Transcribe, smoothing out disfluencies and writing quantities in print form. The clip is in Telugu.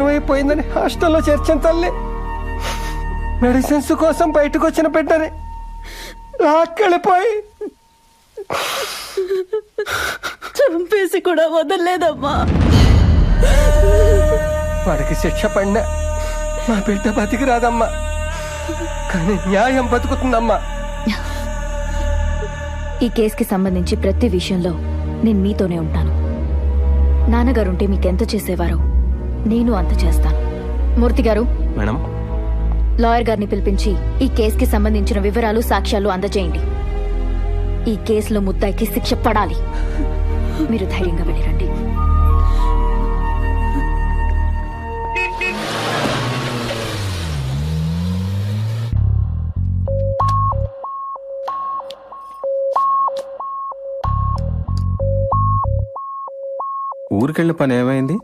అయిపోయిందని హాస్టల్లో చేర్చిన తల్లి మెడిసిన్స్ కోసం బయటకు వచ్చిన బిడ్డని లాక్కెళ్ళిపోయి చంపేసి కూడా వదలలేదమ్మా. వాడికి శిక్ష పడినా మా బిడ్డ బతికి రాదమ్మా, కానీ న్యాయం బతుకుతుందమ్మా. ఈ కేసుకి సంబంధించి ప్రతి విషయంలో నేను మీతోనే ఉంటాను. నాన్నగారుంటే మీకెంత చేసేవారో నేను అంత చేస్తాను. మూర్తి గారు, మేడం, లాయర్ గారిని పిలిపించి ఈ కేసుకి సంబంధించిన వివరాలు సాక్ష్యాలు అందజేయండి. ఈ కేసులో ముద్దాయికి శిక్ష పడాలి. మీరు ధైర్యంగా వెళ్ళిరండి. ఊరికెళ్ళిన పని ఏమైంది?